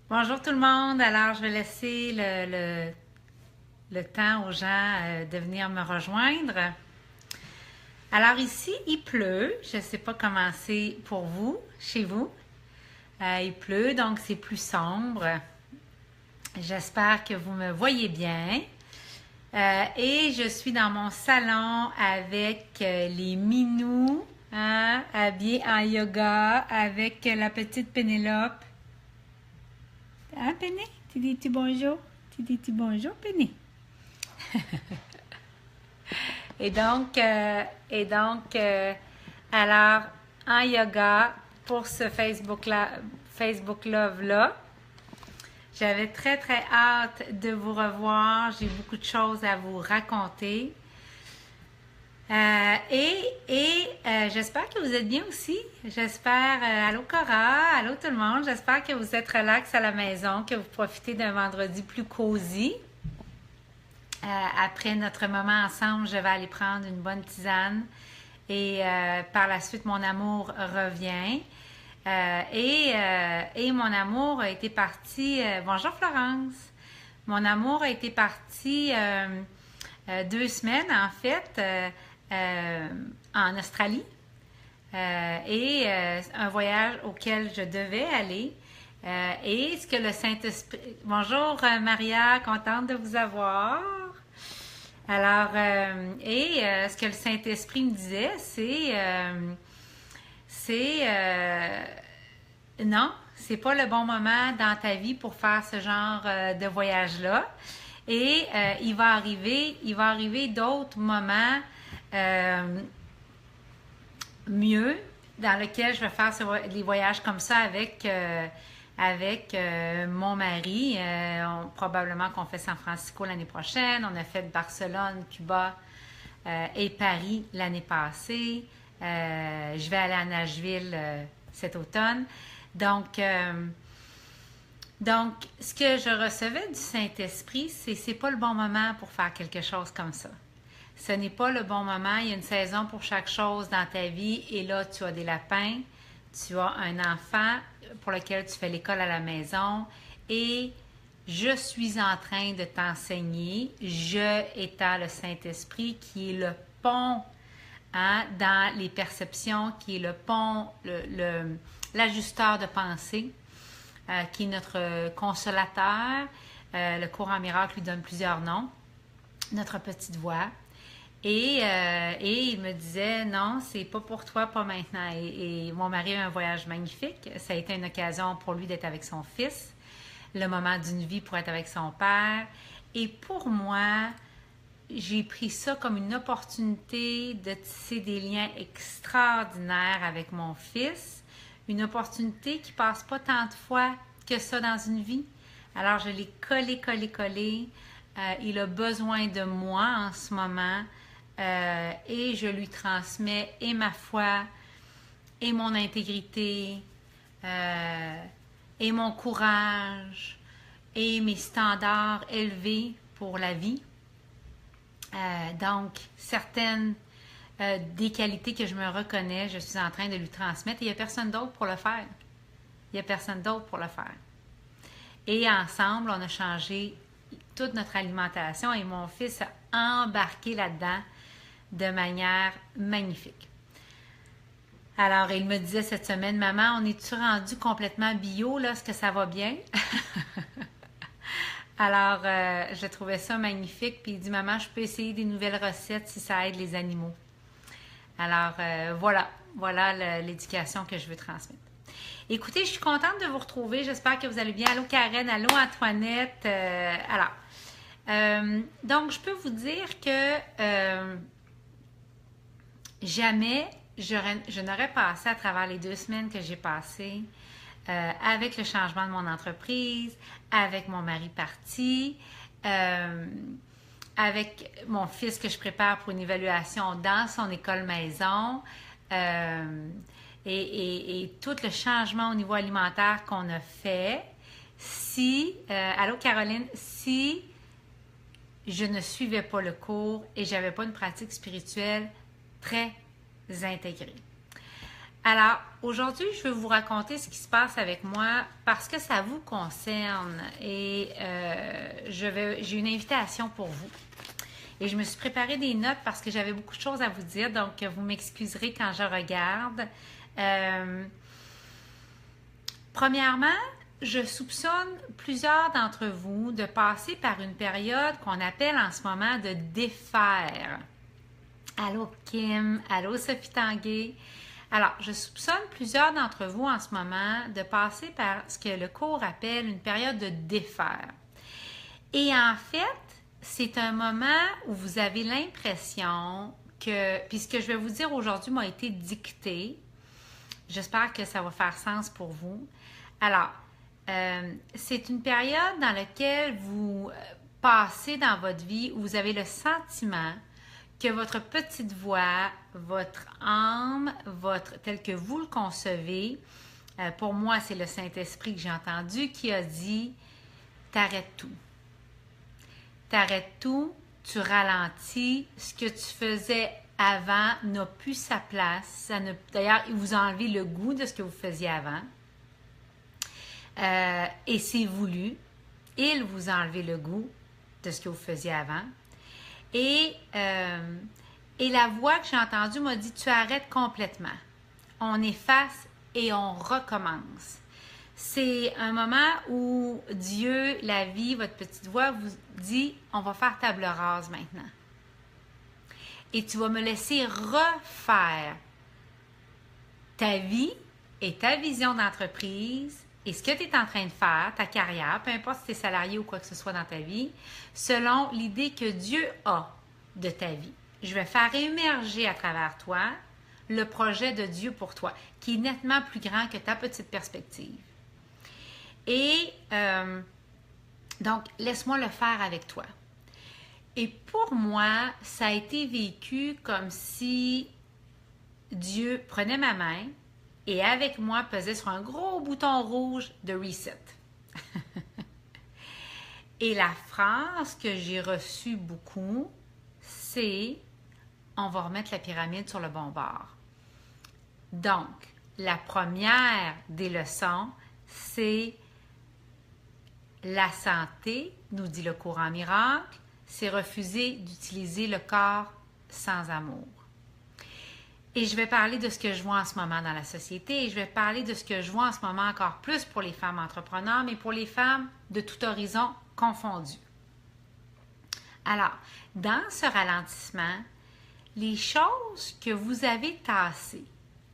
Bonjour tout le monde. Alors, je vais laisser le temps aux gens de venir me rejoindre. Alors ici, il pleut. Je ne sais pas comment c'est pour vous, chez vous. Il pleut, donc c'est plus sombre. J'espère que vous me voyez bien. Et je suis dans mon salon avec les minous, habillés en yoga, avec la petite Pénélope. Hein, Penny? Tu dis-tu bonjour? Tu dis-tu bonjour, Penny? Alors, en yoga, pour ce Facebook Love-là, j'avais très, très hâte de vous revoir. J'ai beaucoup de choses à vous raconter. J'espère que vous êtes bien aussi. J'espère, allô Cora, allô tout le monde. J'espère que vous êtes relax à la maison, que vous profitez d'un vendredi plus cosy. Après notre moment ensemble, je vais aller prendre une bonne tisane et par la suite, mon amour revient. Mon amour a été parti. Bonjour Florence. Mon amour a été parti 2 semaines en fait en Australie un voyage auquel je devais aller. Et ce que le Saint-Esprit... Bonjour Maria, contente de vous avoir. Alors, ce que le Saint-Esprit me disait, non, c'est pas le bon moment dans ta vie pour faire ce genre de voyage-là. Et il va arriver d'autres moments mieux dans lesquels je vais faire des voyages comme ça avec mon mari. Probablement qu'on fait San Francisco l'année prochaine. On a fait Barcelone, Cuba et Paris l'année passée. Je vais aller à Nashville cet automne. Donc, ce que je recevais du Saint-Esprit, c'est pas le bon moment pour faire quelque chose comme ça. Ce n'est pas le bon moment. Il y a une saison pour chaque chose dans ta vie. Et là, tu as des lapins, tu as un enfant pour lequel tu fais l'école à la maison. Et je suis en train de t'enseigner, je étant le Saint-Esprit, qui est le pont dans les perceptions, qui est le pont, l'ajusteur de pensée, qui est notre consolateur. Le courant miracle lui donne plusieurs noms. Notre petite voix. Et il me disait, non, c'est pas pour toi, pas maintenant. Et mon mari a un voyage magnifique. Ça a été une occasion pour lui d'être avec son fils, le moment d'une vie pour être avec son père. Et pour moi, j'ai pris ça comme une opportunité de tisser des liens extraordinaires avec mon fils. Une opportunité qui passe pas tant de fois que ça dans une vie. Alors, je l'ai collé. Il a besoin de moi en ce moment. Et je lui transmets et ma foi, et mon intégrité, et mon courage, et mes standards élevés pour la vie. Donc, certaines des qualités que je me reconnais, je suis en train de lui transmettre et il n'y a personne d'autre pour le faire. Et ensemble, on a changé toute notre alimentation et mon fils a embarqué là-dedans de manière magnifique. Alors, il me disait cette semaine, « Maman, on est-tu rendu complètement bio, là? Est-ce que ça va bien? » Alors, je trouvais ça magnifique. Puis il dit, « Maman, je peux essayer des nouvelles recettes si ça aide les animaux. » Alors, voilà l'éducation que je veux transmettre. Écoutez, je suis contente de vous retrouver. J'espère que vous allez bien. Allô Karen, allô Antoinette. Donc, je peux vous dire que jamais je n'aurais passé à travers les 2 semaines que j'ai passées avec le changement de mon entreprise, avec mon mari parti, avec mon fils que je prépare pour une évaluation dans son école maison et tout le changement au niveau alimentaire qu'on a fait. Allô Caroline, si je ne suivais pas le cours et j'avais pas une pratique spirituelle très intégrée. Alors, aujourd'hui, je veux vous raconter ce qui se passe avec moi parce que ça vous concerne et j'ai une invitation pour vous. Et je me suis préparé des notes parce que j'avais beaucoup de choses à vous dire, donc vous m'excuserez quand je regarde. Premièrement, je soupçonne plusieurs d'entre vous de passer par une période qu'on appelle en ce moment de défaire. Allô Kim, allô Sophie Tanguay. Alors, je soupçonne plusieurs d'entre vous en ce moment de passer par ce que le cours appelle une période de défaire. Et en fait, c'est un moment où vous avez l'impression que, puis ce que je vais vous dire aujourd'hui m'a été dicté. J'espère que ça va faire sens pour vous. Alors, c'est une période dans laquelle vous passez dans votre vie où vous avez le sentiment que votre petite voix, votre âme, tel que vous le concevez, pour moi, c'est le Saint-Esprit que j'ai entendu qui a dit « T'arrêtes tout. T'arrêtes tout, tu ralentis, ce que tu faisais avant n'a plus sa place. D'ailleurs, il vous a enlevé le goût de ce que vous faisiez avant. Et c'est voulu. Il vous a enlevé le goût de ce que vous faisiez avant. Et la voix que j'ai entendue m'a dit, tu arrêtes complètement. On efface et on recommence. C'est un moment où Dieu, la vie, votre petite voix vous dit, on va faire table rase maintenant. Et tu vas me laisser refaire ta vie et ta vision d'entreprise et ce que tu es en train de faire, ta carrière, peu importe si tu es salarié ou quoi que ce soit dans ta vie, selon l'idée que Dieu a de ta vie. Je vais faire émerger à travers toi le projet de Dieu pour toi, qui est nettement plus grand que ta petite perspective. Et donc, laisse-moi le faire avec toi. Et pour moi, ça a été vécu comme si Dieu prenait ma main et avec moi pesait sur un gros bouton rouge de reset. Et la phrase que j'ai reçue beaucoup, c'est « on va remettre la pyramide sur le bon bord ». Donc, la première des leçons, c'est la santé, nous dit le courant miracle, c'est refuser d'utiliser le corps sans amour. Et je vais parler de ce que je vois en ce moment dans la société et je vais parler de ce que je vois en ce moment encore plus pour les femmes entrepreneurs, mais pour les femmes de tout horizon confondu. Alors, dans ce ralentissement, les choses que vous avez tassées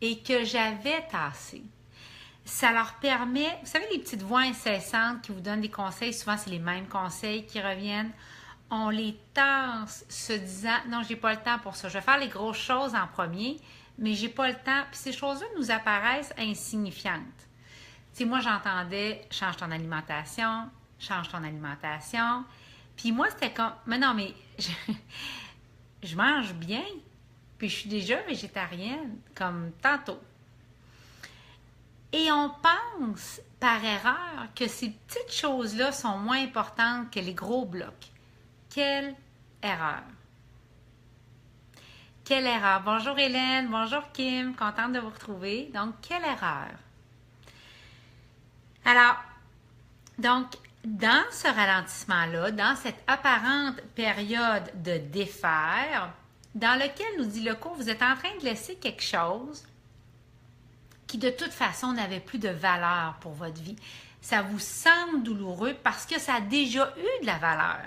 et que j'avais tassées, ça leur permet, vous savez, les petites voix incessantes qui vous donnent des conseils, souvent c'est les mêmes conseils qui reviennent, on les tasse se disant « non, j'ai pas le temps pour ça, je vais faire les grosses choses en premier, mais j'ai pas le temps », puis ces choses-là nous apparaissent insignifiantes. Tu sais, moi j'entendais « change ton alimentation », puis moi c'était comme « mais non, mais je mange bien, puis je suis déjà végétarienne, comme tantôt ». Et on pense par erreur que ces petites choses-là sont moins importantes que les gros blocs. Quelle erreur! Quelle erreur! Bonjour Hélène, bonjour Kim, contente de vous retrouver. Donc, quelle erreur! Alors, donc, dans ce ralentissement-là, dans cette apparente période de défaire, dans lequel nous dit le cours, vous êtes en train de laisser quelque chose qui de toute façon n'avait plus de valeur pour votre vie. Ça vous semble douloureux parce que ça a déjà eu de la valeur.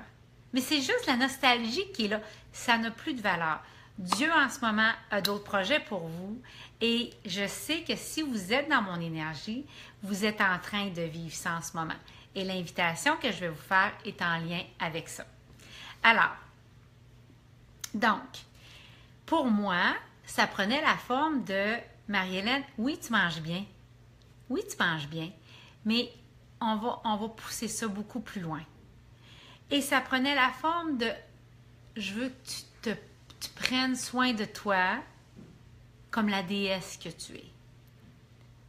Mais c'est juste la nostalgie qui est là. Ça n'a plus de valeur. Dieu, en ce moment, a d'autres projets pour vous. Et je sais que si vous êtes dans mon énergie, vous êtes en train de vivre ça en ce moment. Et l'invitation que je vais vous faire est en lien avec ça. Alors, donc, pour moi, ça prenait la forme de Marie-Hélène, oui, tu manges bien. Oui, tu manges bien. Mais on va pousser ça beaucoup plus loin. Et ça prenait la forme de je veux que tu prennes soin de toi comme la déesse que tu es.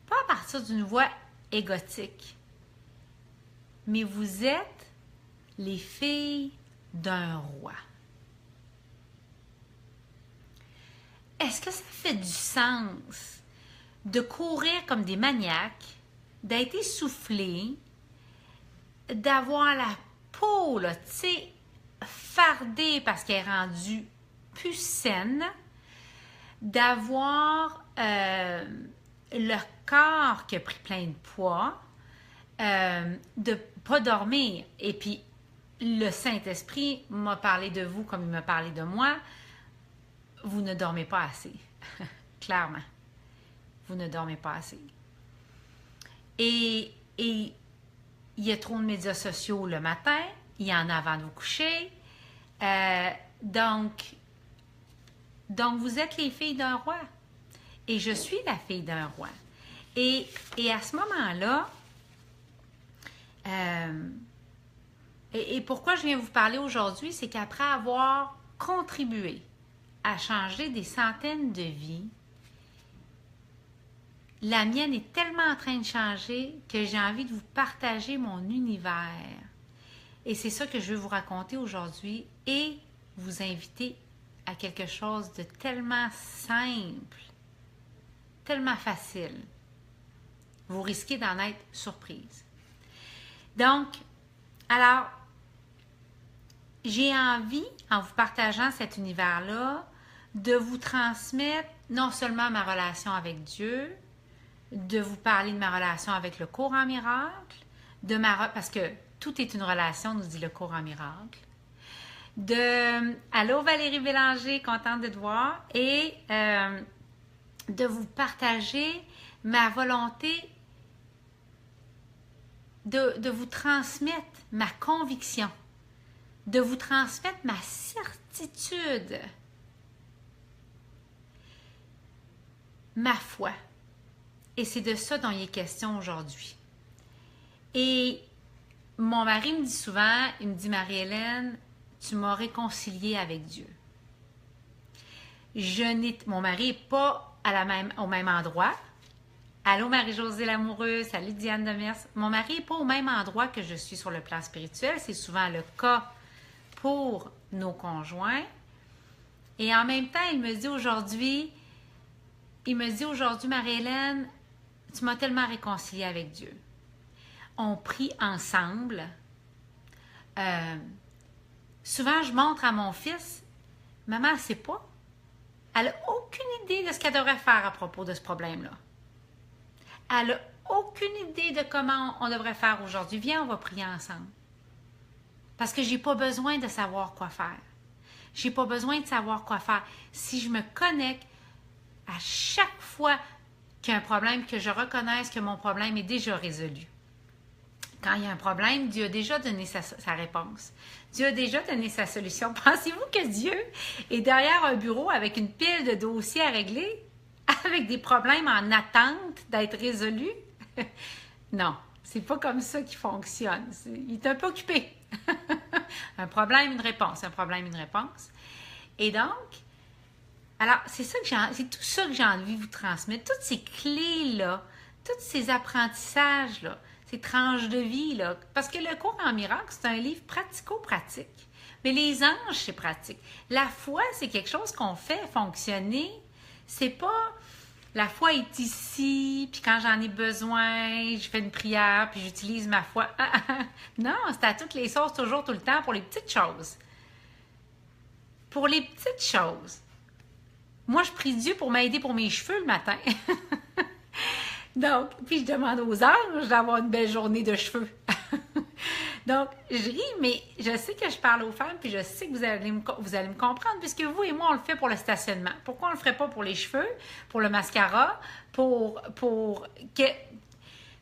Pas à partir d'une voix égotique. Mais vous êtes les filles d'un roi. Est-ce que ça fait du sens de courir comme des maniaques, d'être essoufflés, d'avoir la peau, là, tu sais, fardée parce qu'elle est rendue plus saine, d'avoir le corps qui a pris plein de poids, de ne pas dormir. Et puis, le Saint-Esprit m'a parlé de vous comme il m'a parlé de moi. Vous ne dormez pas assez. Clairement. Vous ne dormez pas assez. Et il y a trop de médias sociaux le matin. Il y en a avant de vous coucher. Donc, vous êtes les filles d'un roi. Et je suis la fille d'un roi. Et à ce moment-là, et pourquoi je viens vous parler aujourd'hui, c'est qu'après avoir contribué à changer des centaines de vies, la mienne est tellement en train de changer que j'ai envie de vous partager mon univers. Et c'est ça que je veux vous raconter aujourd'hui et vous inviter à quelque chose de tellement simple, tellement facile. Vous risquez d'en être surprise. Donc, alors, j'ai envie, en vous partageant cet univers-là, de vous transmettre non seulement ma relation avec Dieu, de vous parler de ma relation avec le cours en miracle, parce que tout est une relation, nous dit le cours en miracle. Allô Valérie Bélanger, contente de te voir, et de vous partager ma volonté de vous transmettre ma conviction, de vous transmettre ma certitude, ma foi. Et c'est de ça dont il est question aujourd'hui. Et mon mari me dit souvent, il me dit, Marie-Hélène, tu m'as réconciliée avec Dieu. Mon mari n'est pas au même endroit. Allô Marie-Josée Lamoureux, salut Diane Demers. Mon mari n'est pas au même endroit que je suis sur le plan spirituel. C'est souvent le cas pour nos conjoints. Et en même temps, il me dit aujourd'hui, Marie-Hélène, tu m'as tellement réconciliée avec Dieu. On prie ensemble. Souvent, je montre à mon fils, maman, elle ne sait pas. Elle n'a aucune idée de ce qu'elle devrait faire à propos de ce problème-là. Elle n'a aucune idée de comment on devrait faire aujourd'hui. Viens, on va prier ensemble. Parce que je n'ai pas besoin de savoir quoi faire. Je n'ai pas besoin de savoir quoi faire. Si je me connecte à chaque fois qu'il y a un problème, que je reconnaisse que mon problème est déjà résolu. Quand il y a un problème, Dieu a déjà donné sa réponse. Dieu a déjà donné sa solution. Pensez-vous que Dieu est derrière un bureau avec une pile de dossiers à régler, avec des problèmes en attente d'être résolus? Non, c'est pas comme ça qu'il fonctionne. Il est un peu occupé. Un problème, une réponse. Un problème, une réponse. Et donc, alors, c'est tout ça que j'ai envie de vous transmettre. Toutes ces clés-là, tous ces apprentissages-là, ces tranches de vie-là. Parce que le cours en miracle, c'est un livre pratico-pratique. Mais les anges, c'est pratique. La foi, c'est quelque chose qu'on fait fonctionner. C'est pas la foi est ici, puis quand j'en ai besoin, je fais une prière, puis j'utilise ma foi. Non, c'est à toutes les sauces, toujours, tout le temps, pour les petites choses. Pour les petites choses. Moi, je prie Dieu pour m'aider pour mes cheveux le matin. Donc, puis je demande aux anges d'avoir une belle journée de cheveux. Donc, je ris, mais je sais que je parle aux femmes, puis je sais que vous allez me comprendre, puisque vous et moi, on le fait pour le stationnement. Pourquoi on ne le ferait pas pour les cheveux, pour le mascara, comment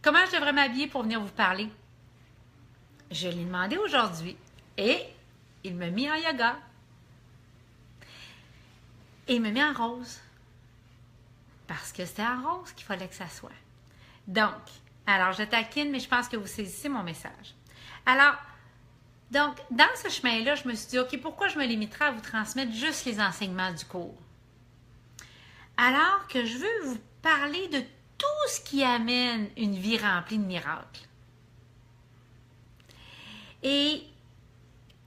je devrais m'habiller pour venir vous parler? Je l'ai demandé aujourd'hui, et il m'a mis en yoga. Et il me met en rose. Parce que c'était en rose qu'il fallait que ça soit. Donc, alors je taquine, mais je pense que vous saisissez mon message. Alors, donc, dans ce chemin-là, je me suis dit, OK, pourquoi je me limiterais à vous transmettre juste les enseignements du cours? Alors que je veux vous parler de tout ce qui amène une vie remplie de miracles. Et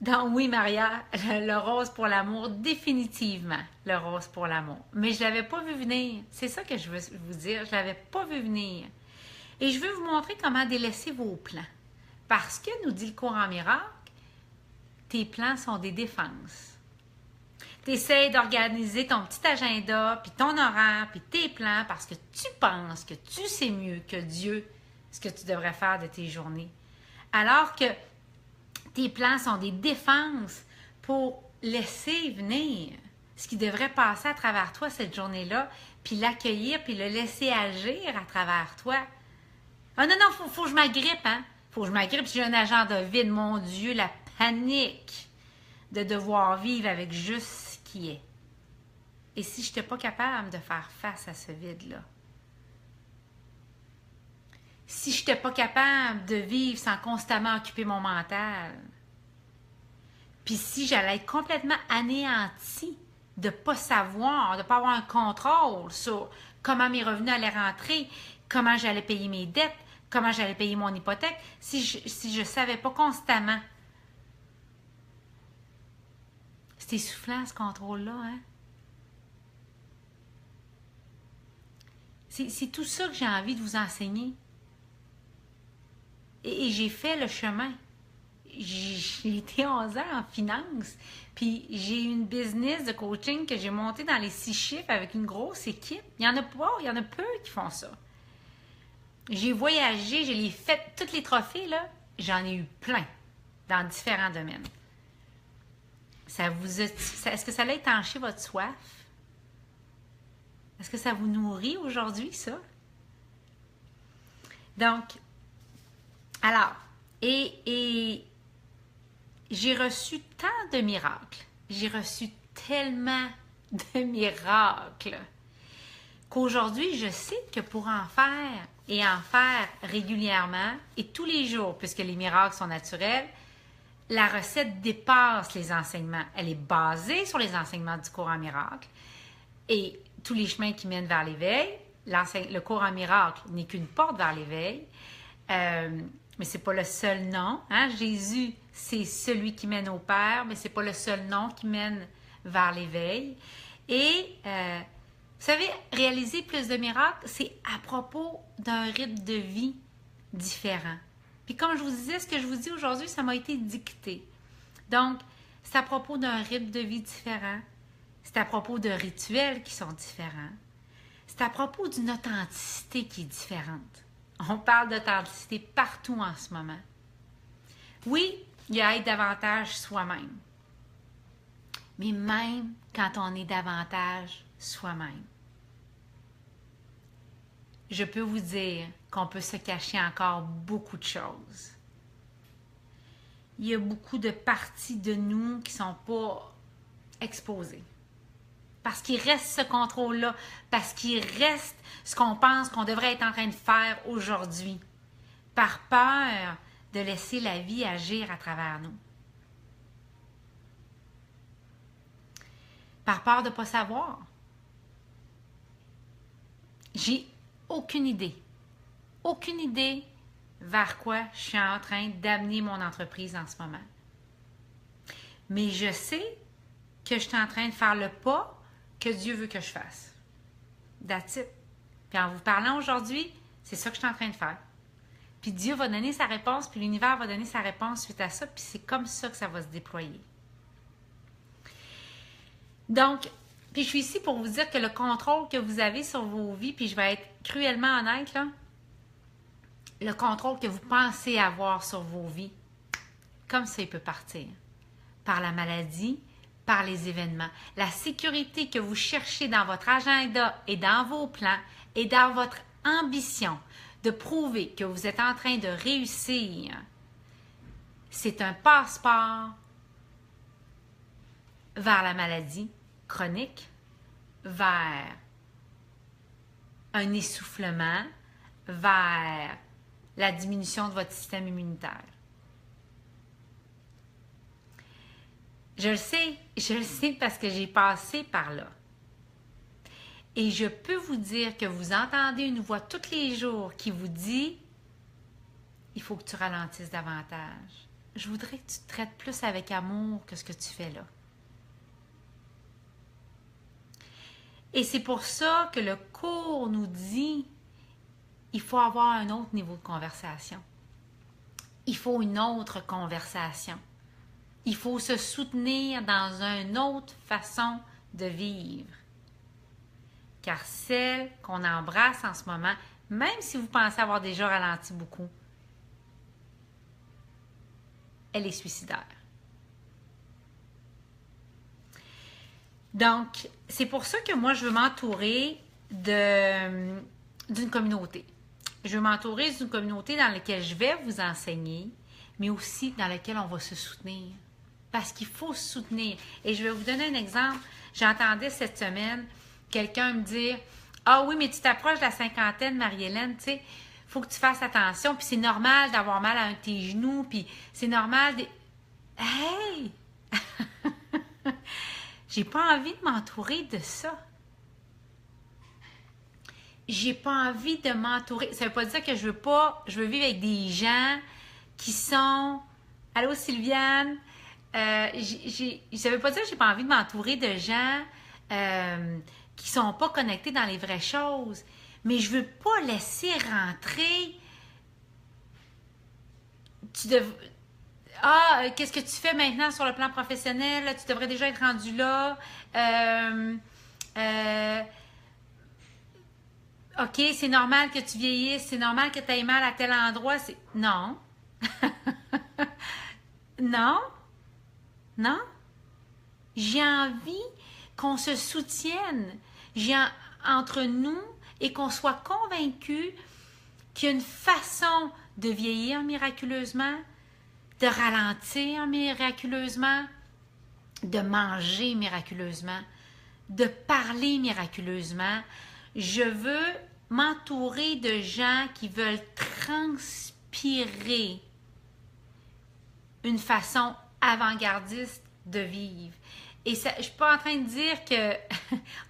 Donc oui, Maria, le rose pour l'amour, définitivement le rose pour l'amour. Mais je ne l'avais pas vu venir. C'est ça que je veux vous dire. Je ne l'avais pas vu venir. Et je veux vous montrer comment délaisser vos plans. Parce que, nous dit le courant miracle, tes plans sont des défenses. Tu essaies d'organiser ton petit agenda, puis ton horaire, puis tes plans, parce que tu penses que tu sais mieux que Dieu ce que tu devrais faire de tes journées. Alors que tes plans sont des défenses pour laisser venir ce qui devrait passer à travers toi cette journée-là, puis l'accueillir, puis le laisser agir à travers toi. Ah non, non, faut que je m'agrippe, hein? Faut que je m'agrippe, j'ai un agenda vide, mon Dieu, la panique de devoir vivre avec juste ce qui est. Et si je n'étais pas capable de faire face à ce vide-là? Si je n'étais pas capable de vivre sans constamment occuper mon mental? Puis si j'allais être complètement anéantie de ne pas savoir, de ne pas avoir un contrôle sur comment mes revenus allaient rentrer, comment j'allais payer mes dettes, comment j'allais payer mon hypothèque, si je ne savais pas constamment. C'est essoufflant ce contrôle-là, hein? C'est tout ça que j'ai envie de vous enseigner. Et j'ai fait le chemin. J'ai été 11 ans en finance, puis j'ai une business de coaching que j'ai montée dans les 6 chiffres avec une grosse équipe. Il y en a pas, il y en a peu qui font ça. J'ai voyagé, j'ai fait tous les trophées, là, j'en ai eu plein dans différents domaines. Est-ce que ça a étanché votre soif? Est-ce que ça vous nourrit aujourd'hui, ça? Donc, alors, et j'ai reçu tant de miracles, j'ai reçu tellement de miracles qu'aujourd'hui, je sais que pour en faire et en faire régulièrement et tous les jours, puisque les miracles sont naturels, la recette dépasse les enseignements. Elle est basée sur les enseignements du cours en miracle et tous les chemins qui mènent vers l'éveil. Le cours en miracle n'est qu'une porte vers l'éveil, mais c'est pas le seul nom. Hein? Jésus, c'est celui qui mène au Père, mais c'est pas le seul nom qui mène vers l'éveil. Et vous savez, réaliser plus de miracles, c'est à propos d'un rythme de vie différent. Puis comme je vous disais, ce que je vous dis aujourd'hui, ça m'a été dicté. Donc, c'est à propos d'un rythme de vie différent. C'est à propos de rituels qui sont différents. C'est à propos d'une authenticité qui est différente. On parle d'authenticité partout en ce moment. Oui, il y a à être davantage soi-même. Mais même quand on est davantage soi-même, je peux vous dire qu'on peut se cacher encore beaucoup de choses. Il y a beaucoup de parties de nous qui ne sont pas exposées. Parce qu'il reste ce contrôle-là, parce qu'il reste ce qu'on pense qu'on devrait être en train de faire aujourd'hui, par peur de laisser la vie agir à travers nous. Par peur de ne pas savoir. J'ai aucune idée vers quoi je suis en train d'amener mon entreprise en ce moment. Mais je sais que je suis en train de faire le pas que Dieu veut que je fasse. That's it. Puis en vous parlant aujourd'hui, c'est ça que je suis en train de faire. Puis Dieu va donner sa réponse, puis l'univers va donner sa réponse suite à ça, puis c'est comme ça que ça va se déployer. Donc, puis je suis ici pour vous dire que le contrôle que vous avez sur vos vies, puis je vais être cruellement honnête, là, le contrôle que vous pensez avoir sur vos vies, comme ça, il peut partir. Par la maladie, par les événements. La sécurité que vous cherchez dans votre agenda et dans vos plans et dans votre ambition de prouver que vous êtes en train de réussir, c'est un passeport vers la maladie chronique, vers un essoufflement, vers la diminution de votre système immunitaire. Je le sais parce que j'ai passé par là. Et je peux vous dire que vous entendez une voix tous les jours qui vous dit « Il faut que tu ralentisses davantage. je voudrais que tu te traites plus avec amour que ce que tu fais là. Et c'est pour ça que le cours nous dit il faut avoir un autre niveau de conversation. Il faut une autre conversation. Il faut se soutenir dans une autre façon de vivre. Car celle qu'on embrasse en ce moment, même si vous pensez avoir déjà ralenti beaucoup, elle est suicidaire. Donc, c'est pour ça que moi, je veux m'entourer d'une communauté. Je veux m'entourer d'une communauté dans laquelle je vais vous enseigner, mais aussi dans laquelle on va se soutenir. Parce qu'il faut se soutenir. Et je vais vous donner un exemple. J'entendais cette semaine quelqu'un me dire « Ah oui, mais tu t'approches de la cinquantaine, Marie-Hélène, tu sais, il faut que tu fasses attention, puis c'est normal d'avoir mal à un de tes genoux, puis c'est normal de... » Hey! J'ai pas envie de m'entourer de ça. J'ai pas envie de m'entourer. Ça veut pas dire que je veux vivre avec des gens qui sont... Allô, Sylviane? Ça veut pas dire que j'ai pas envie de m'entourer de gens qui sont pas connectés dans les vraies choses. Mais je veux pas laisser rentrer... Ah, qu'est-ce que tu fais maintenant sur le plan professionnel? Tu devrais déjà être rendu là. OK, c'est normal que tu vieillisses, c'est normal que tu aies mal à tel endroit. Non. Non. Non. J'ai envie qu'on se soutienne entre nous et qu'on soit convaincus qu'il y a une façon de vieillir miraculeusement, de ralentir miraculeusement, de manger miraculeusement, de parler miraculeusement. Je veux m'entourer de gens qui veulent transpirer une façon avant-gardiste de vivre. Et ça, je ne suis pas en train de dire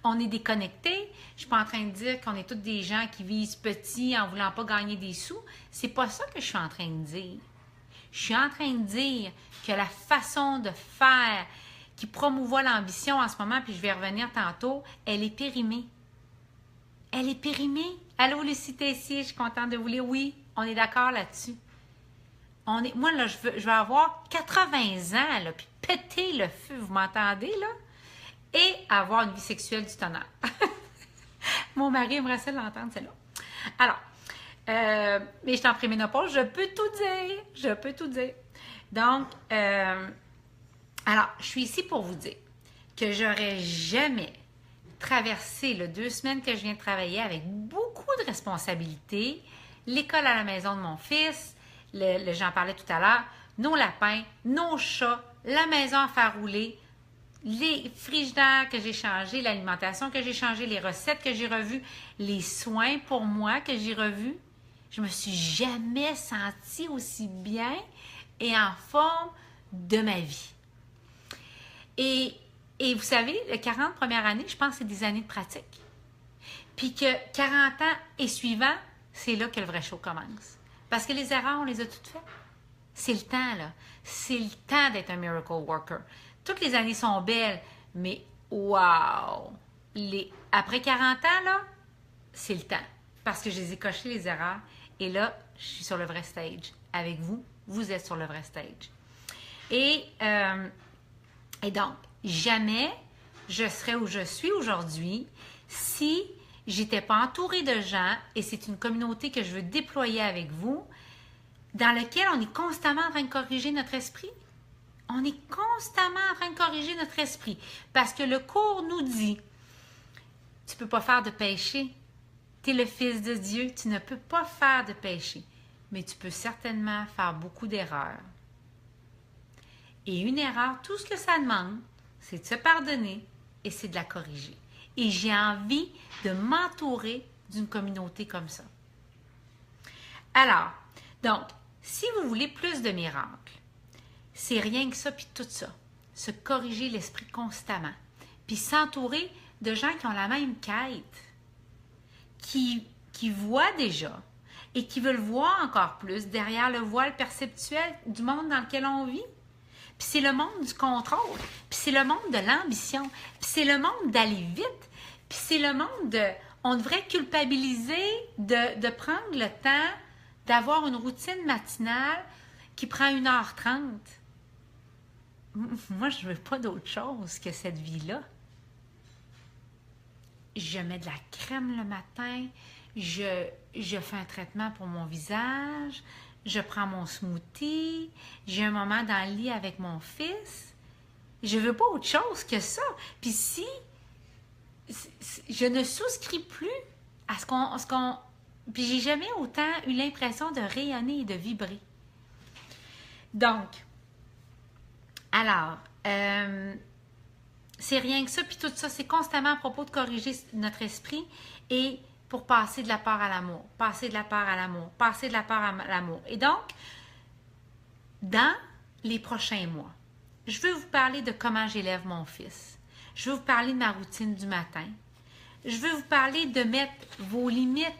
qu'on est déconnectés. Je ne suis pas en train de dire qu'on est tous des gens qui visent petit en ne voulant pas gagner des sous. C'est pas ça que je suis en train de dire. Je suis en train de dire que la façon de faire qui promouvoit l'ambition en ce moment, puis je vais y revenir tantôt, elle est périmée. Elle est périmée. Allô, Lucie Tessier, je suis contente de vous lire. Oui, on est d'accord là-dessus. Moi, là, je veux avoir 80 ans, là, puis péter le feu, vous m'entendez, là? Et avoir une vie sexuelle du tonnerre. Mon mari aimerait ça l'entendre, celle-là. Alors, mais je suis en préménopause, je peux tout dire. Je peux tout dire. Donc, alors, je suis ici pour vous dire que j'aurais jamais traversé les 2 semaines que je viens de travailler avec beaucoup de responsabilités, l'école à la maison de mon fils, j'en parlais tout à l'heure, nos lapins, nos chats, la maison à faire rouler, les frigidaires que j'ai changés, l'alimentation que j'ai changée, les recettes que j'ai revues, les soins pour moi que j'ai revus. Je me suis jamais sentie aussi bien et en forme de ma vie. Et vous savez, les 40 premières années, je pense que c'est des années de pratique. Puis que 40 ans et suivants, c'est là que le vrai show commence. Parce que les erreurs, on les a toutes faites. C'est le temps, là. C'est le temps d'être un miracle worker. Toutes les années sont belles, mais wow! Après 40 ans, là, c'est le temps. Parce que je les ai cochées, les erreurs. Et là, je suis sur le vrai stage. Avec vous, vous êtes sur le vrai stage. Et donc, jamais je serais où je suis aujourd'hui si j'étais pas entourée de gens, et c'est une communauté que je veux déployer avec vous, dans laquelle on est constamment en train de corriger notre esprit. On est constamment en train de corriger notre esprit. Parce que le cours nous dit, tu ne peux pas faire de péché. Tu es le Fils de Dieu, tu ne peux pas faire de péché. Mais tu peux certainement faire beaucoup d'erreurs. Et une erreur, tout ce que ça demande, c'est de se pardonner et c'est de la corriger. Et j'ai envie de m'entourer d'une communauté comme ça. Alors, donc, si vous voulez plus de miracles, c'est rien que ça, puis tout ça. Se corriger l'esprit constamment. Puis s'entourer de gens qui ont la même quête, qui voient déjà et qui veulent voir encore plus derrière le voile perceptuel du monde dans lequel on vit. Puis c'est le monde du contrôle, puis c'est le monde de l'ambition, puis c'est le monde d'aller vite, puis c'est le monde de... On devrait culpabiliser de prendre le temps d'avoir une routine matinale qui prend 1h30. Moi, je ne veux pas d'autre chose que cette vie-là. Je mets de la crème le matin, je fais un traitement pour mon visage, je prends mon smoothie, j'ai un moment dans le lit avec mon fils. Je veux pas autre chose que ça. Puis si je ne souscris plus à ce qu'on... Puis j'ai jamais autant eu l'impression de rayonner et de vibrer. Donc, alors, c'est rien que ça, puis tout ça, c'est constamment à propos de corriger notre esprit et pour passer de la peur à l'amour, passer de la peur à l'amour, passer de la peur à l'amour. Et donc, dans les prochains mois, je veux vous parler de comment j'élève mon fils. Je veux vous parler de ma routine du matin. Je veux vous parler de mettre vos limites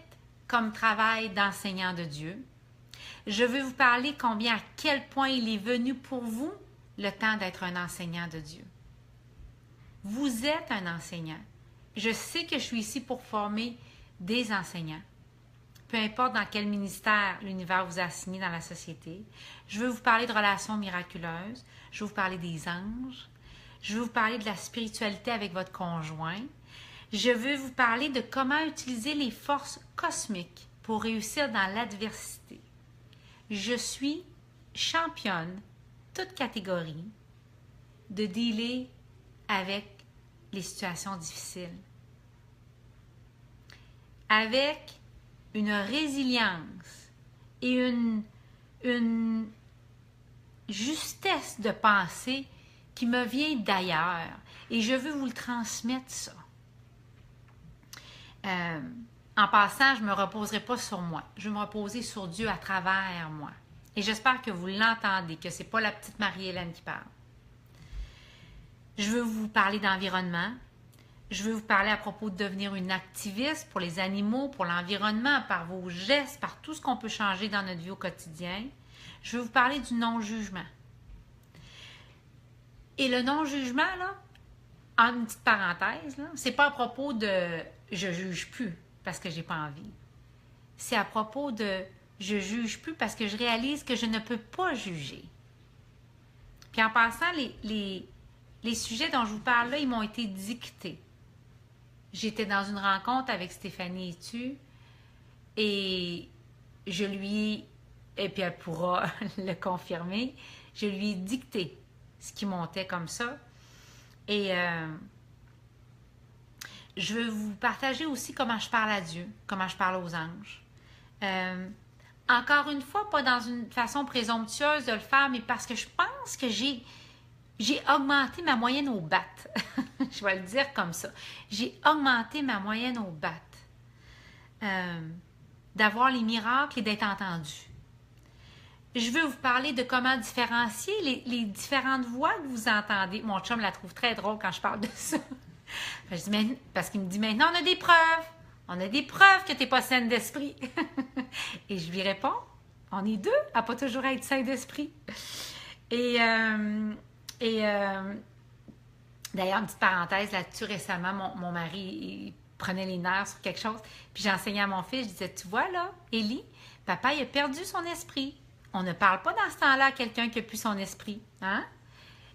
comme travail d'enseignant de Dieu. Je veux vous parler à quel point il est venu pour vous le temps d'être un enseignant de Dieu. Vous êtes un enseignant. Je sais que je suis ici pour former des enseignants. Peu importe dans quel ministère l'univers vous a assigné dans la société. Je veux vous parler de relations miraculeuses. Je veux vous parler des anges. Je veux vous parler de la spiritualité avec votre conjoint. Je veux vous parler de comment utiliser les forces cosmiques pour réussir dans l'adversité. Je suis championne, toute catégorie, de dealer avec les situations difficiles. Avec une résilience et une justesse de pensée qui me vient d'ailleurs. Et je veux vous le transmettre, ça. En passant, je ne me reposerai pas sur moi. Je vais me reposer sur Dieu à travers moi. Et j'espère que vous l'entendez, que ce n'est pas la petite Marie-Hélène qui parle. Je veux vous parler d'environnement. Je veux vous parler à propos de devenir une activiste pour les animaux, pour l'environnement, par vos gestes, par tout ce qu'on peut changer dans notre vie au quotidien. Je veux vous parler du non-jugement. Et le non-jugement, là, en une petite parenthèse, c'est pas à propos de « je juge plus » parce que j'ai pas envie. C'est à propos de « je juge plus » parce que je réalise que je ne peux pas juger. Puis en passant, les sujets dont je vous parle là, ils m'ont été dictés. J'étais dans une rencontre avec Stéphanie Etu et je lui, et puis elle pourra le confirmer, je lui ai dicté ce qui montait comme ça. Et je veux vous partager aussi comment je parle à Dieu, comment je parle aux anges. Encore une fois, pas dans une façon présomptueuse de le faire, mais parce que je pense que j'ai augmenté ma moyenne au BAT. Je vais le dire comme ça. J'ai augmenté ma moyenne au BAT. D'avoir les miracles et d'être entendu. Je veux vous parler de comment différencier les différentes voix que vous entendez. Mon chum la trouve très drôle quand je parle de ça. Parce qu'il me dit, maintenant on a des preuves. On a des preuves que tu n'es pas saine d'esprit. Et je lui réponds, on est deux à pas toujours être sain d'esprit. Et d'ailleurs, une petite parenthèse là-dessus, récemment, mon mari il prenait les nerfs sur quelque chose, puis j'enseignais à mon fils, je disais, tu vois là, Élie, papa, il a perdu son esprit. On ne parle pas dans ce temps-là à quelqu'un qui a plus son esprit. Hein?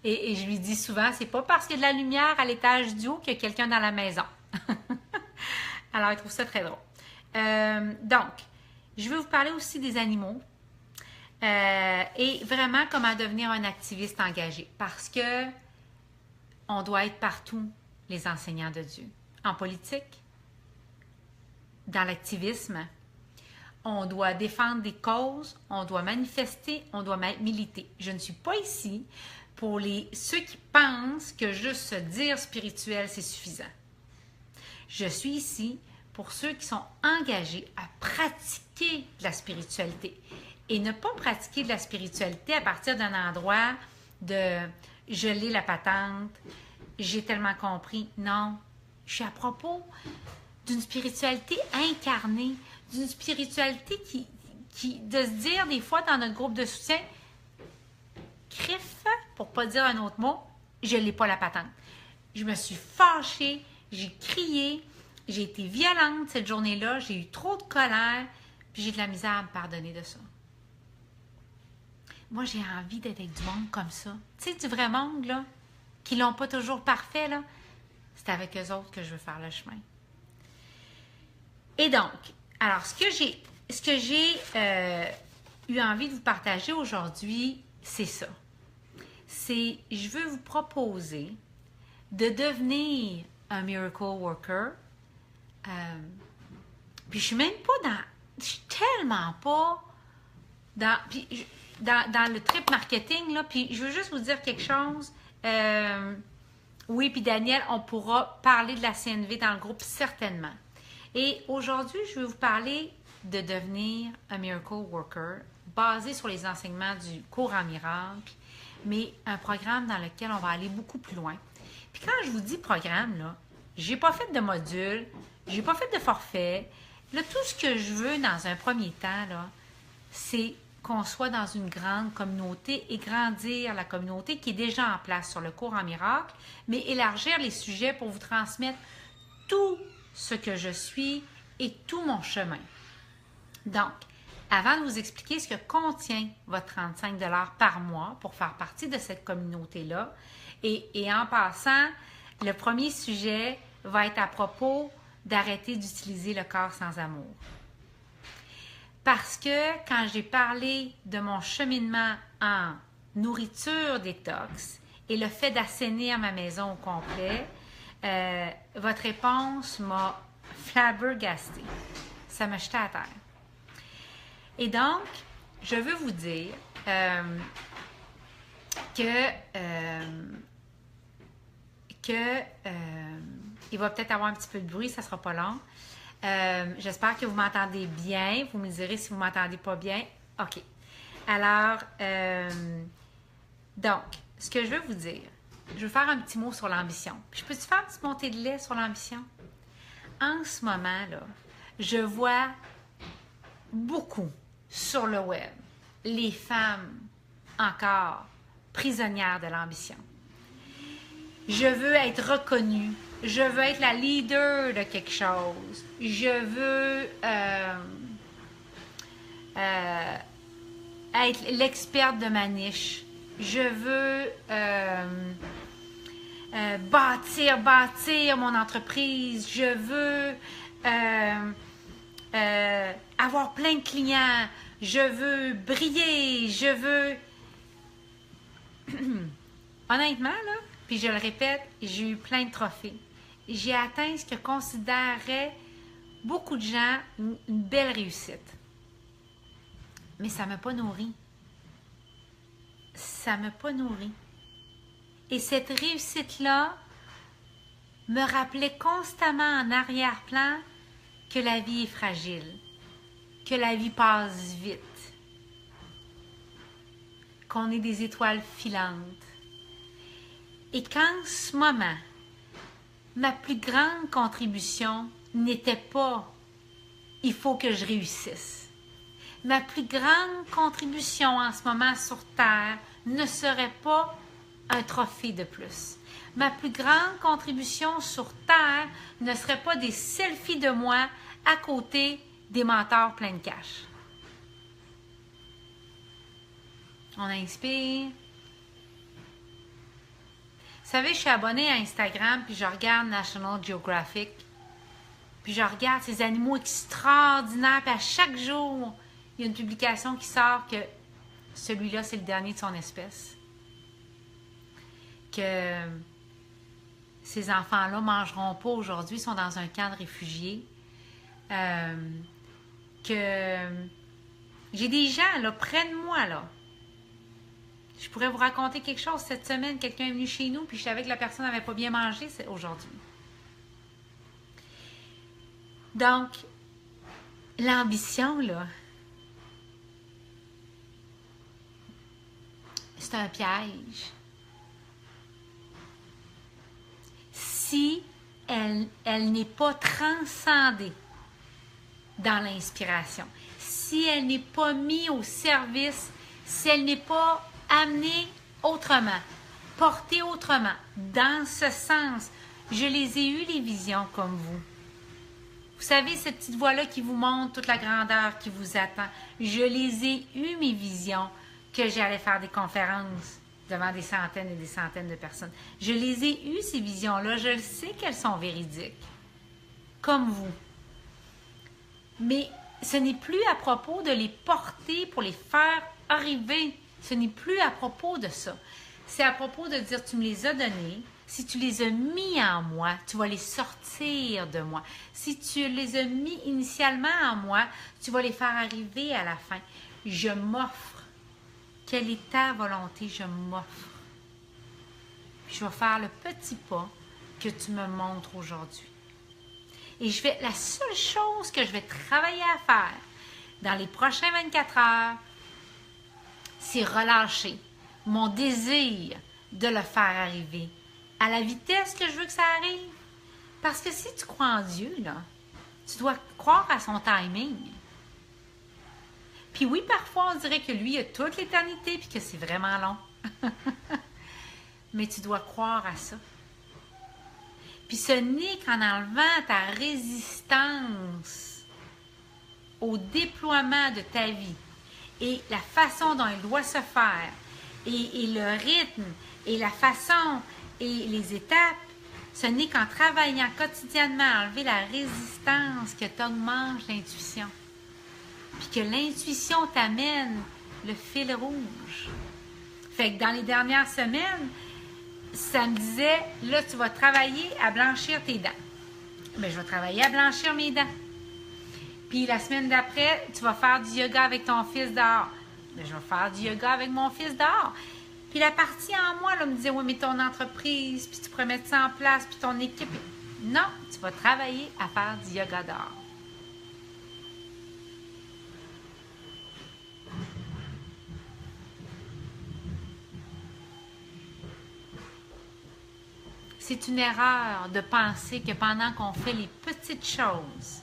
Et je lui dis souvent, c'est pas parce qu'il y a de la lumière à l'étage du haut qu'il y a quelqu'un dans la maison. Alors, il trouve ça très drôle. Donc, je vais vous parler aussi des animaux. Et vraiment comment devenir un activiste engagé. Parce que on doit être partout, les enseignants de Dieu. En politique, dans l'activisme, on doit défendre des causes, on doit manifester, on doit militer. Je ne suis pas ici pour ceux qui pensent que juste se dire spirituel, c'est suffisant. Je suis ici pour ceux qui sont engagés à pratiquer de la spiritualité. Et ne pas pratiquer de la spiritualité à partir d'un endroit de « je l'ai la patente, j'ai tellement compris ». Non, je suis à propos d'une spiritualité incarnée, d'une spiritualité de se dire des fois dans notre groupe de soutien, crif, pour pas dire un autre mot, je l'ai pas la patente. Je me suis fâchée, j'ai crié, j'ai été violente cette journée-là, j'ai eu trop de colère, puis j'ai de la misère à me pardonner de ça. Moi, j'ai envie d'être avec du monde comme ça. Tu sais, du vrai monde, là, qui l'ont pas toujours parfait, là. C'est avec eux autres que je veux faire le chemin. Et donc, alors, ce que j'ai eu envie de vous partager aujourd'hui, c'est ça. Je veux vous proposer de devenir un miracle worker. Puis je suis même pas je suis tellement pas dans le trip marketing, là. Puis je veux juste vous dire quelque chose. Oui, puis Daniel, on pourra parler de la CNV dans le groupe certainement. Et aujourd'hui, je vais vous parler de devenir un miracle worker basé sur les enseignements du cours en miracle, mais un programme dans lequel on va aller beaucoup plus loin. Puis quand je vous dis programme, là, j'ai pas fait de module, j'ai pas fait de forfait. Là, tout ce que je veux dans un premier temps, là, c'est qu'on soit dans une grande communauté et grandir la communauté qui est déjà en place sur le cours en miracle, mais élargir les sujets pour vous transmettre tout ce que je suis et tout mon chemin. Donc, avant de vous expliquer ce que contient votre 35 $ par mois pour faire partie de cette communauté-là, et en passant, le premier sujet va être à propos d'arrêter d'utiliser le corps sans amour. Parce que quand j'ai parlé de mon cheminement en nourriture détox et le fait d'assainir ma maison au complet, votre réponse m'a flabbergastée. Ça m'a jeté à terre. Et donc, je veux vous dire il va peut-être avoir un petit peu de bruit, ça ne sera pas long. J'espère que vous m'entendez bien. Vous me direz si vous ne m'entendez pas bien. OK. Alors, donc, ce que je veux vous dire, je veux faire un petit mot sur l'ambition. Je peux-tu faire une petite montée de lait sur l'ambition? En ce moment, là, je vois beaucoup sur le web les femmes encore prisonnières de l'ambition. Je veux être reconnue. Je veux être la leader de quelque chose. Je veux être l'experte de ma niche. Je veux bâtir mon entreprise. Je veux avoir plein de clients. Je veux briller. Je veux... Honnêtement, là, puis je le répète, j'ai eu plein de trophées. J'ai atteint ce que considéraient beaucoup de gens une belle réussite. Mais ça ne m'a pas nourri. Ça ne m'a pas nourri. Et cette réussite-là me rappelait constamment en arrière-plan que la vie est fragile, que la vie passe vite, qu'on est des étoiles filantes. Et qu'en ce moment, ma plus grande contribution n'était pas « il faut que je réussisse ». Ma plus grande contribution en ce moment sur Terre ne serait pas un trophée de plus. Ma plus grande contribution sur Terre ne serait pas des selfies de moi à côté des mentors pleins de cash. On inspire. Vous savez, je suis abonnée à Instagram, puis je regarde National Geographic, puis je regarde ces animaux extraordinaires, puis à chaque jour, il y a une publication qui sort que celui-là, c'est le dernier de son espèce. Que ces enfants-là ne mangeront pas aujourd'hui, sont dans un camp de réfugiés. Que j'ai des gens là, près de moi, là. Je pourrais vous raconter quelque chose. Cette semaine, quelqu'un est venu chez nous, puis je savais que la personne n'avait pas bien mangé aujourd'hui. Donc, l'ambition, là, c'est un piège. Si elle n'est pas transcendée dans l'inspiration, si elle n'est pas mise au service, si elle n'est pas amenée autrement, portée autrement, dans ce sens, je les ai eues les visions comme vous. Vous savez, cette petite voix-là qui vous montre toute la grandeur qui vous attend, je les ai eues mes visions que j'allais faire des conférences devant des centaines et des centaines de personnes. Je les ai eues, ces visions-là, je le sais qu'elles sont véridiques, comme vous. Mais ce n'est plus à propos de les porter pour les faire arriver. Ce n'est plus à propos de ça. C'est à propos de dire, tu me les as donnés. Si tu les as mis en moi, tu vas les sortir de moi. Si tu les as mis initialement en moi, tu vas les faire arriver à la fin. Je m'offre. Quelle est ta volonté? Je m'offre. Je vais faire le petit pas que tu me montres aujourd'hui. Et la seule chose que je vais travailler à faire dans les prochains 24 heures, c'est relâcher mon désir de le faire arriver à la vitesse que je veux que ça arrive. Parce que si tu crois en Dieu, là, tu dois croire à son timing. Puis oui, parfois, on dirait que lui a toute l'éternité puis que c'est vraiment long. Mais tu dois croire à ça. Puis ce n'est qu'en enlevant ta résistance au déploiement de ta vie et la façon dont elle doit se faire et le rythme et la façon et les étapes, ce n'est qu'en travaillant quotidiennement à enlever la résistance que tu augmentes l'intuition. Puis que l'intuition t'amène le fil rouge. Fait que dans les dernières semaines, ça me disait, là, tu vas travailler à blanchir tes dents. Bien, je vais travailler à blanchir mes dents. Puis la semaine d'après, tu vas faire du yoga avec ton fils dehors. Bien, je vais faire du yoga avec mon fils dehors. Puis la partie en moi, là, me disait, oui, mais ton entreprise, puis tu pourrais mettre ça en place, puis ton équipe. Non, tu vas travailler à faire du yoga dehors. C'est une erreur de penser que pendant qu'on fait les petites choses,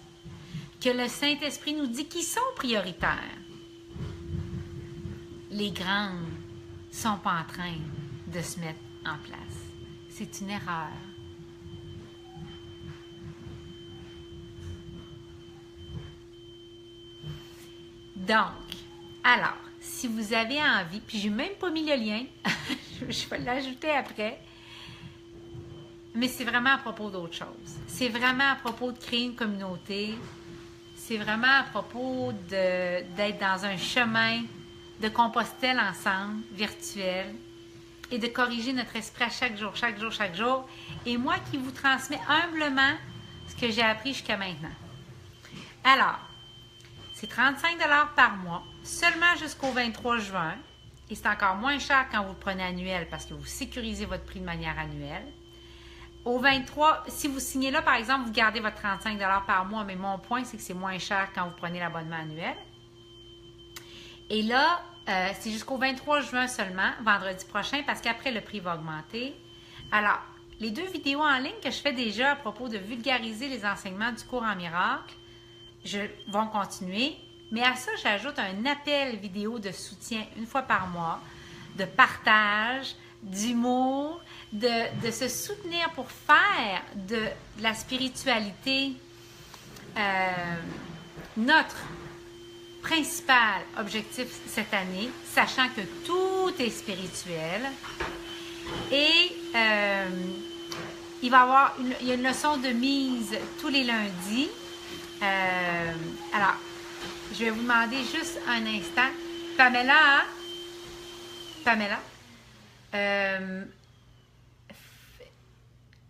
que le Saint-Esprit nous dit qui sont prioritaires, les grandes ne sont pas en train de se mettre en place. C'est une erreur. Donc, alors, si vous avez envie, puis j'ai même pas mis le lien, je vais l'ajouter après, mais c'est vraiment à propos d'autre chose. C'est vraiment à propos de créer une communauté. C'est vraiment à propos d'être dans un chemin de Compostelle ensemble, virtuel, et de corriger notre esprit à chaque jour, chaque jour, chaque jour. Et moi qui vous transmets humblement ce que j'ai appris jusqu'à maintenant. Alors, c'est 35 $ par mois, seulement jusqu'au 23 juin. Et c'est encore moins cher quand vous le prenez annuel parce que vous sécurisez votre prix de manière annuelle. Au 23, si vous signez là, par exemple, vous gardez votre 35 $ par mois, mais mon point, c'est que c'est moins cher quand vous prenez l'abonnement annuel. Et là, c'est jusqu'au 23 juin seulement, vendredi prochain, parce qu'après, le prix va augmenter. Alors, les 2 vidéos en ligne que je fais déjà à propos de vulgariser les enseignements du cours en miracle vont continuer. Mais à ça, j'ajoute un appel vidéo de soutien une fois par mois, de partage, d'humour, de se soutenir pour faire de la spiritualité notre principal objectif cette année, sachant que tout est spirituel. Et il y a une leçon de mise tous les lundis. Alors, je vais vous demander juste un instant. Pamela,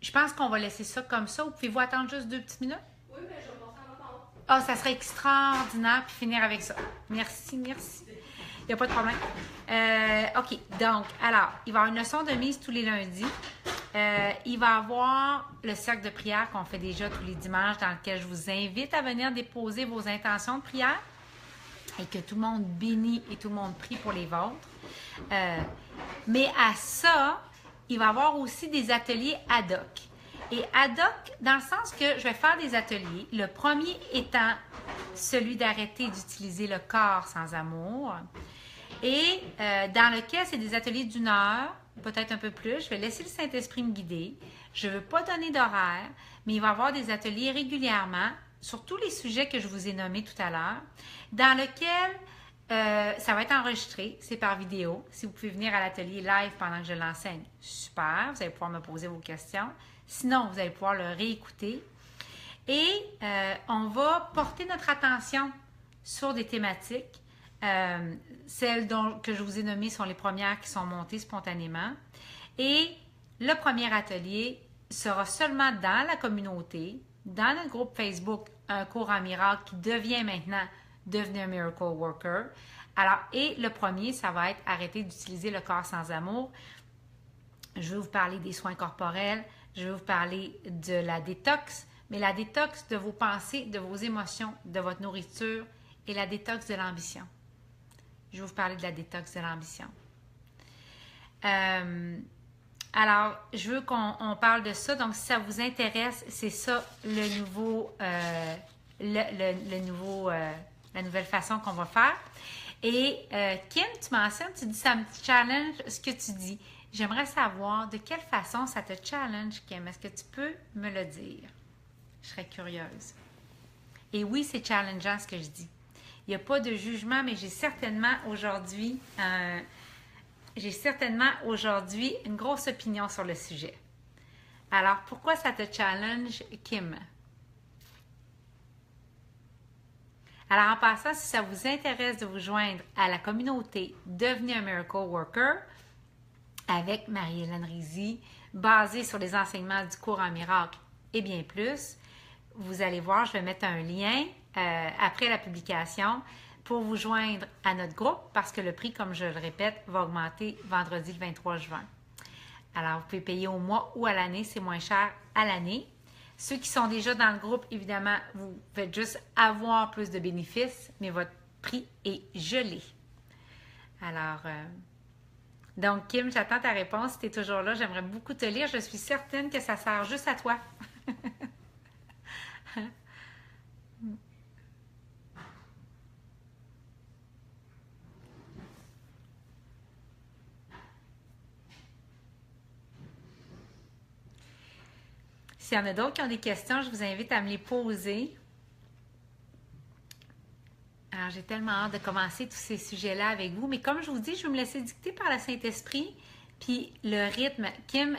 je pense qu'on va laisser ça comme ça. Ou pouvez-vous attendre juste 2 petites minutes? Oui, mais je vais passer à votre temps. Ah, ça serait extraordinaire, puis finir avec ça. Merci, merci. Il n'y a pas de problème. OK, donc, alors, il va y avoir une leçon de mise tous les lundis. Il va y avoir le cercle de prière qu'on fait déjà tous les dimanches, dans lequel je vous invite à venir déposer vos intentions de prière et que tout le monde bénit et tout le monde prie pour les vôtres. Mais à ça, il va y avoir aussi des ateliers ad hoc. Et ad hoc, dans le sens que je vais faire des ateliers. Le premier étant celui d'arrêter d'utiliser le corps sans amour. Et dans lequel c'est des ateliers d'1 heure, peut-être un peu plus. Je vais laisser le Saint-Esprit me guider. Je ne veux pas donner d'horaire, mais il va y avoir des ateliers régulièrement sur tous les sujets que je vous ai nommés tout à l'heure, dans lequel ça va être enregistré, c'est par vidéo. Si vous pouvez venir à l'atelier live pendant que je l'enseigne, super, vous allez pouvoir me poser vos questions. Sinon, vous allez pouvoir le réécouter. Et on va porter notre attention sur des thématiques. Celles que je vous ai nommées sont les premières qui sont montées spontanément. Et le premier atelier sera seulement dans la communauté, dans notre groupe Facebook, un cours en miracle qui devient maintenant Devenez un Miracle Worker. Alors, et le premier, ça va être arrêter d'utiliser le corps sans amour. Je vais vous parler des soins corporels, je vais vous parler de la détox, mais la détox de vos pensées, de vos émotions, de votre nourriture et la détox de l'ambition. Je vais vous parler de la détox de l'ambition. Alors, je veux qu'on parle de ça. Donc, si ça vous intéresse, c'est ça le nouveau, la nouvelle façon qu'on va faire. Et Kim, tu mentionnes, tu dis ça me challenge ce que tu dis. J'aimerais savoir de quelle façon ça te challenge, Kim. Est-ce que tu peux me le dire? Je serais curieuse. Et oui, c'est challengeant ce que je dis. Il n'y a pas de jugement, mais j'ai certainement aujourd'hui une grosse opinion sur le sujet. Alors, pourquoi ça te challenge, Kim? Alors, en passant, si ça vous intéresse de vous joindre à la communauté Devenez un Miracle Worker avec Marie-Hélène Rizzi, basée sur les enseignements du cours en miracle et bien plus, vous allez voir, je vais mettre un lien après la publication pour vous joindre à notre groupe parce que le prix, comme je le répète, va augmenter vendredi le 23 juin. Alors, vous pouvez payer au mois ou à l'année, c'est moins cher à l'année. Ceux qui sont déjà dans le groupe, évidemment, vous faites juste avoir plus de bénéfices, mais votre prix est gelé. Alors, donc Kim, j'attends ta réponse. Si tu es toujours là, j'aimerais beaucoup te lire. Je suis certaine que ça sert juste à toi. S'il y en a d'autres qui ont des questions, je vous invite à me les poser. Alors, j'ai tellement hâte de commencer tous ces sujets-là avec vous. Mais comme je vous dis, je vais me laisser dicter par le Saint-Esprit. Puis le rythme. Kim,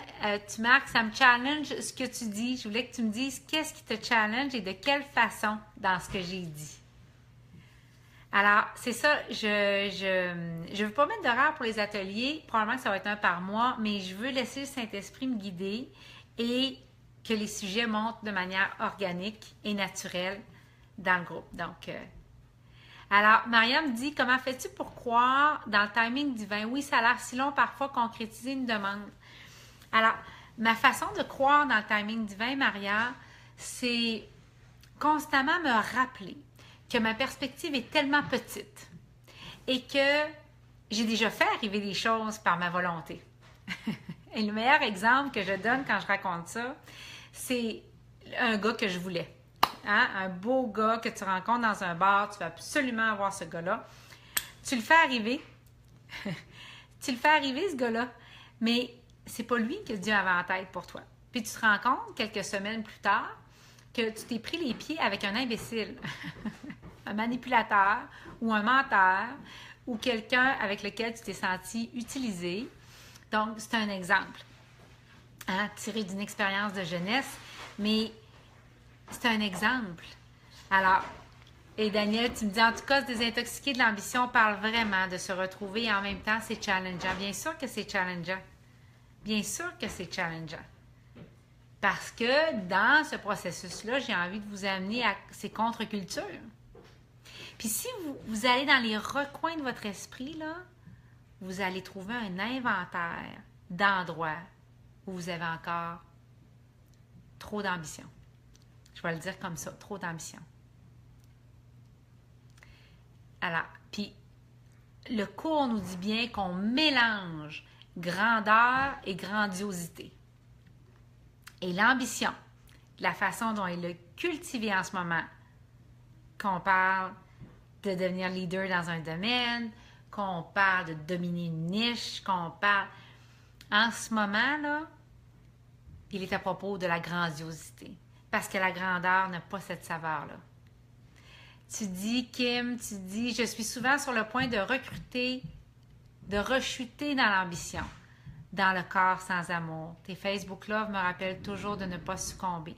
tu marques, ça me challenge ce que tu dis. Je voulais que tu me dises qu'est-ce qui te challenge et de quelle façon dans ce que j'ai dit. Alors, c'est ça, je veux pas mettre d'horaire pour les ateliers. Probablement que ça va être un par mois, mais je veux laisser le Saint-Esprit me guider et que les sujets montent de manière organique et naturelle dans le groupe. Donc, alors, Mariam dit, comment fais-tu pour croire dans le timing divin? Oui, ça a l'air si long parfois concrétiser une demande. Alors, ma façon de croire dans le timing divin, Maria, c'est constamment me rappeler que ma perspective est tellement petite et que j'ai déjà fait arriver des choses par ma volonté. Et le meilleur exemple que je donne quand je raconte ça, c'est un gars que je voulais. Hein? Un beau gars que tu rencontres dans un bar, tu vas absolument avoir ce gars-là. Tu le fais arriver. Tu le fais arriver, ce gars-là. Mais c'est pas lui que Dieu avait en tête pour toi. Puis tu te rends compte, quelques semaines plus tard, que tu t'es pris les pieds avec un imbécile, un manipulateur ou un menteur ou quelqu'un avec lequel tu t'es senti utilisé. Donc, c'est un exemple, hein, tiré d'une expérience de jeunesse, mais c'est un exemple. Alors, et Daniel, tu me dis, en tout cas, se désintoxiquer de l'ambition parle vraiment de se retrouver et en même temps, c'est challengeant. Bien sûr que c'est challengeant. Bien sûr que c'est challengeant. Parce que dans ce processus-là, j'ai envie de vous amener à ces contre-cultures. Puis si vous allez dans les recoins de votre esprit, là, vous allez trouver un inventaire d'endroits où vous avez encore trop d'ambition. Je vais le dire comme ça, trop d'ambition. Alors, puis le cours nous dit bien qu'on mélange grandeur et grandiosité. Et l'ambition, la façon dont elle est cultivée en ce moment, qu'on parle de devenir leader dans un domaine, qu'on parle de dominer une niche, qu'on parle... En ce moment, là, il est à propos de la grandiosité. Parce que la grandeur n'a pas cette saveur-là. Tu dis, Kim, tu dis, je suis souvent sur le point de recruter, de rechuter dans l'ambition, dans le corps sans amour. Tes Facebook Love me rappellent toujours de ne pas succomber.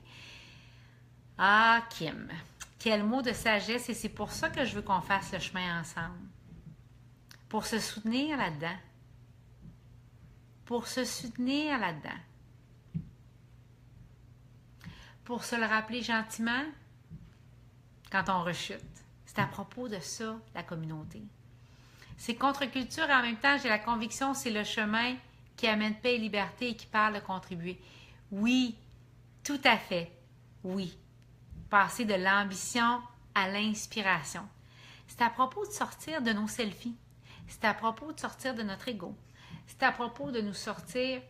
Ah, Kim, quel mot de sagesse, et c'est pour ça que je veux qu'on fasse le chemin ensemble. Pour se soutenir là-dedans. Pour se soutenir là-dedans. Pour se le rappeler gentiment quand on rechute. C'est à propos de ça, la communauté. C'est contre-culture et en même temps, j'ai la conviction que c'est le chemin qui amène paix et liberté et qui parle de contribuer. Oui, tout à fait, oui. Passer de l'ambition à l'inspiration. C'est à propos de sortir de nos selfies. C'est à propos de sortir de notre ego. C'est à propos de nous sortir.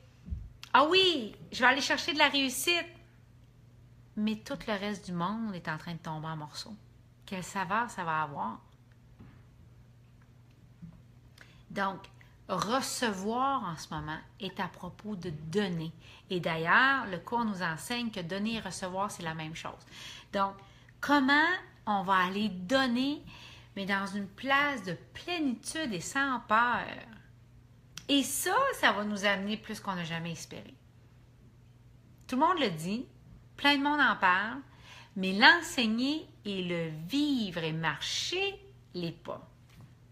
Ah oui, je vais aller chercher de la réussite. Mais tout le reste du monde est en train de tomber en morceaux. Quelle saveur ça va avoir? Donc, recevoir en ce moment est à propos de donner. Et d'ailleurs, le cours nous enseigne que donner et recevoir, c'est la même chose. Donc, comment on va aller donner, mais dans une place de plénitude et sans peur? Et ça va nous amener plus qu'on n'a jamais espéré. Tout le monde le dit, plein de monde en parle, mais l'enseigner et le vivre et marcher les pas.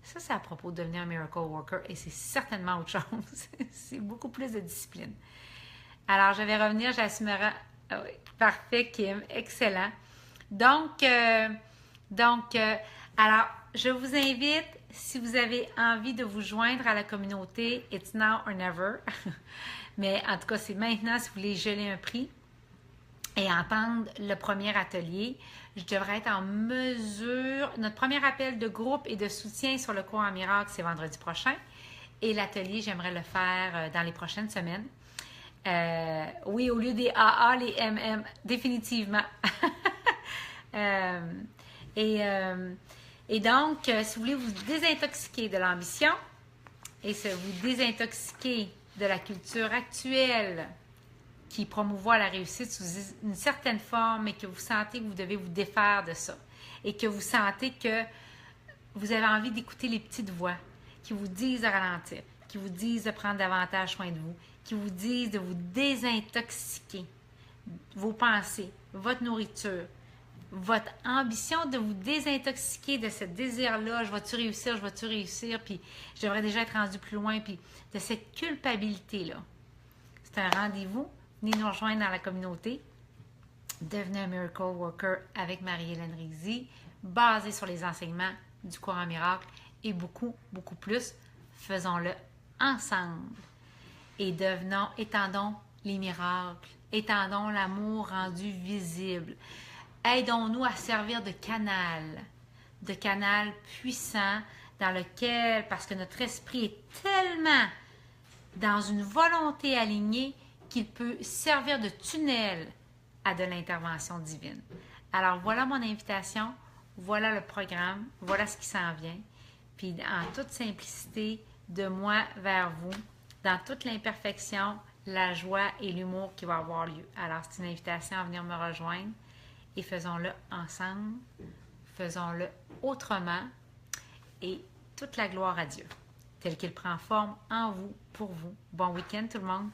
Ça, c'est à propos de devenir un miracle worker et c'est certainement autre chose. C'est beaucoup plus de discipline. Alors, je vais revenir, j'assumerai. Ah oui, parfait, Kim, excellent. Donc, alors, je vous invite, si vous avez envie de vous joindre à la communauté, it's now or never. Mais en tout cas, c'est maintenant si vous voulez geler un prix et entendre le premier atelier. Je devrais être en mesure. Notre premier appel de groupe et de soutien sur le cours en miracle, c'est vendredi prochain. Et l'atelier, j'aimerais le faire dans les prochaines semaines. Oui, au lieu des AA, les MM, définitivement. Et donc, si vous voulez vous désintoxiquer de l'ambition et vous désintoxiquer de la culture actuelle qui promouvoit la réussite sous une certaine forme et que vous sentez que vous devez vous défaire de ça et que vous sentez que vous avez envie d'écouter les petites voix qui vous disent de ralentir, qui vous disent de prendre davantage soin de vous, qui vous disent de vous désintoxiquer vos pensées, votre nourriture, votre ambition de vous désintoxiquer de ce désir-là, je vais-tu réussir, puis je devrais déjà être rendu plus loin, puis de cette culpabilité-là. C'est un rendez-vous. Venez nous rejoindre dans la communauté. Devenez un Miracle Worker avec Marie-Hélène Rigzy, basé sur les enseignements du cours en miracle et beaucoup, beaucoup plus. Faisons-le ensemble. Et étendons les miracles, étendons l'amour rendu visible. Aidons-nous à servir de canal puissant dans lequel, parce que notre esprit est tellement dans une volonté alignée qu'il peut servir de tunnel à de l'intervention divine. Alors voilà mon invitation, voilà le programme, voilà ce qui s'en vient. Puis en toute simplicité, de moi vers vous, dans toute l'imperfection, la joie et l'humour qui va avoir lieu. Alors c'est une invitation à venir me rejoindre et faisons-le ensemble, faisons-le autrement et toute la gloire à Dieu, tel qu'il prend forme en vous, pour vous. Bon week-end tout le monde!